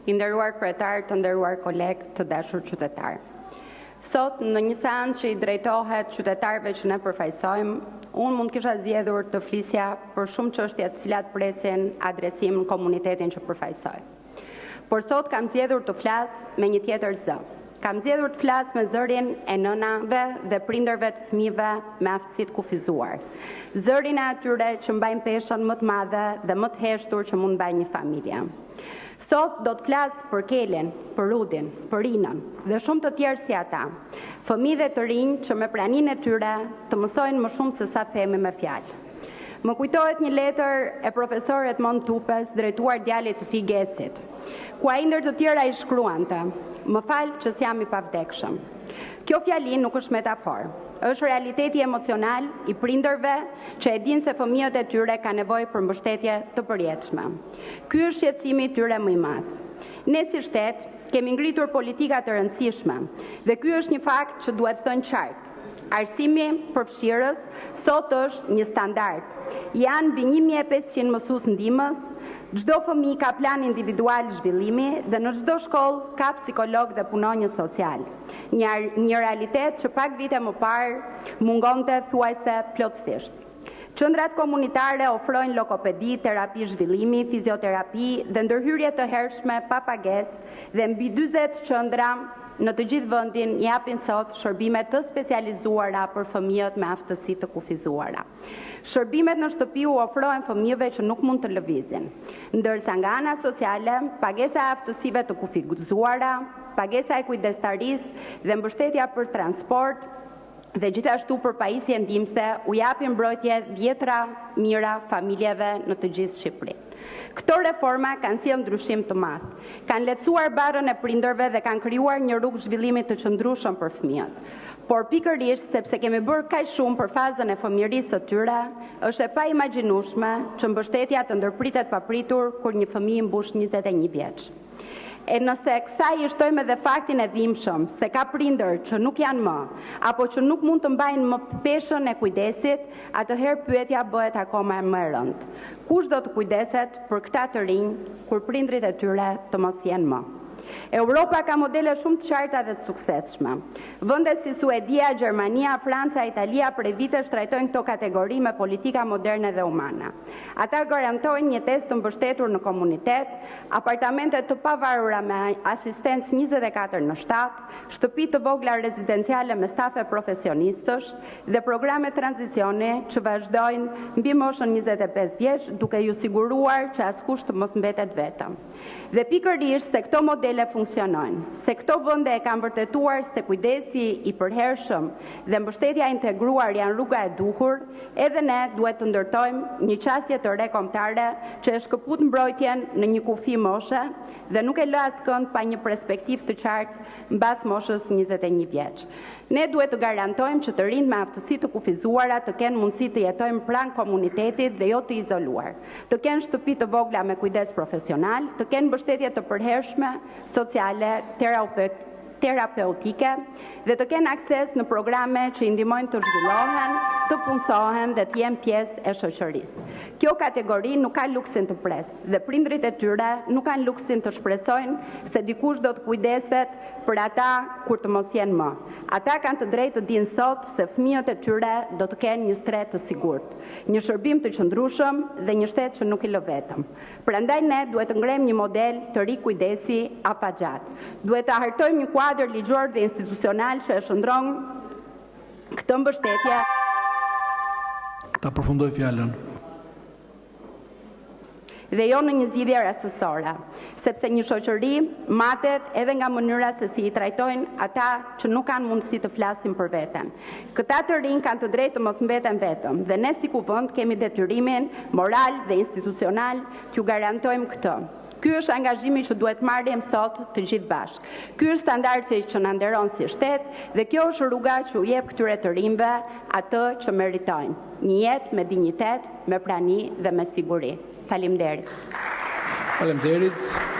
I nderuar kryetar, të nderuar kolegë, të dashur qytetar. Sot, në një seancë që I drejtohet qytetarëve që ne përfaqësojmë, unë mund kisha zgjedhur të flisja për shumë çështje të cilat presin adresim në komunitetin që përfaqësoj. Por sot kam zgjedhur të flas me një tjetër zë. Kam zgjedhur të flas me zërin e nënave dhe prindërve të fëmijëve me aftësi të kufizuar. Zërin e atyre që mbajnë peshën më të madhe dhe më të heshtur që mund mbajë një familje. Sot do të flas për Kelin, për Rudin, për Rinën dhe shumë të tjerë si ata. Fëmijë dhe të rinj që me praninë e tyre të mësojnë më shumë se sa themi me fjalë. Më kujtohet një letër e profesor Edmond Tupes drejtuar djalit të tij Gesit, ku ai ndër të tjera I shkruante: "Më fal që s'jam I pavdekshëm." Kjo fjali nuk është metaforë, është realiteti emocional I prindërve që e dinë se fëmijët e tyre ka nevojë për mbështetje të përjetshme. Ky është shqetësimi I tyre më I madh. Ne si shtet kemi ngritur politika të rëndësishme dhe ky është një fakt që duhet thënë qartë. Arsimi për fshirës sot është një standard. Janë mbi 1500 mësues ndihmës, çdo fëmijë ka plan individual zhvillimi dhe në çdo shkollë ka psikolog dhe punonjës social. Një realitet që pak vite më parë mungonte thuajse plotësisht. Qendrat komunitare ofrojnë lokopedi, terapi zhvillimi, fizioterapi dhe ndërhyrje të hershme pa pagesë dhe mbi 40 qendra në të gjithë vendin japin sot shërbime të specializuara për fëmijët me aftësi të kufizuara. Shërbimet në shtëpi u ofrohen fëmijëve që nuk mund të lëvizin, ndërsa nga ana sociale, pagesa e aftësive të kufizuara, pagesa e kujdestarisë dhe mbështetja për transport dhe gjithashtu për pajisje ndihmëse u japin mbrojtje dhjetra mira familjeve në të gjithë Shqipërinë. Këto reforma kanë sjellë ndryshim të madh. Kanë lehtësuar barrën e prindërve dhe kanë krijuar një rrugë zhvillimi të qëndrueshëm për fëmijët. Por pikërisht sepse kemi bërë kaq shumë për fazën e fëmijërisë së tyre, është e paimagjinueshme që mbështetja të ndërpritet papritur kur një fëmijë mbush 21 vjeç. E nëse kësaj I shtojmë edhe faktin e dhimbshëm se ka prindër që nuk janë më, apo që nuk mund të mbajnë më peshën e kujdesit, atëherë pyetja bëhet akoma më e rëndë. Kush do të kujdeset për këta të rinj kur prindrit e tyre të mos jenë më? Europa ka modele shumë të qarta dhe të suksesshme. Vende si Suedia, Gjermania, Franca, Italia prej vitesh trajtojnë këto kategori me politika moderne dhe humane. Ata garantojnë një test të mbështetur në komunitet, apartamente të pavarura me asistencë 24/7, shtëpi të vogla rezidenciale me stafe profesionistësh dhe programe tranzicioni që vazhdojnë mbi moshën 25 vjeç, duke ju siguruar që askush të mos mbetet vetëm. Dhe pikërisht se këto modele funksionojnë, se këto vende e kanë vërtetuar se kujdesi I përhershëm dhe mbështetja integruar janë rruga e duhur, edhe ne duhet të ndërtojmë një qasje të re kombëtare që e shkëput mbrojtjen në një kufi moshe dhe nuk e lë askënd pa një perspektivë të qartë mbas moshës 21 vjeç. Ne duhet të garantojmë që të rinjt me aftësi të kufizuara të kenë mundësi të jetojnë pranë komunitetit dhe jo të izoluar, të kenë shtëpi të vogla me kujdes profesional, të kenë mbështetje të përhershme sociale, terapeutike dhe të kenë akses në programe që I ndihmojnë të zhvillohen, të punësohen dhe të jenë pjesë e shoqërisë. Kjo kategori nuk ka luksin të presë dhe prindrit e tyre nuk kanë luksin të shpresojnë se dikush do të kujdeset për ata kur të mos jenë më. Ata kanë të drejtë të dinë sot se fëmijët e tyre do të kenë një stret të sigurt, një shërbim të qëndrueshëm dhe një shtet që nuk I lë vetëm. Prandaj ne duhet të ngrejmë një model të ri kujdesi afatgjat. Duhet të hartojmë një kuadër ligjor dhe institucional që e shndron këtë mbështetje. Ta përfundoj fjalën. Dhe jo në një zgjidhje rastësore, sepse një shoqëri matet edhe nga mënyra se si I trajtojnë ata që nuk kanë mundësi të flasin për veten. Këta të rinj kanë të drejtë të mos mbeten vetëm dhe ne si kuvend kemi detyrimin moral dhe institucional t'ju garantojmë këtë. Ky është angazhimi që duhet marrim sot të gjithë bashkë. Ky është standardi që na nderon si shtet dhe kjo është rruga që u jep këtyre të rinjve atë që meritojnë. Një jetë me dinjitet, me prani dhe me siguri. Faleminderit. Faleminderit.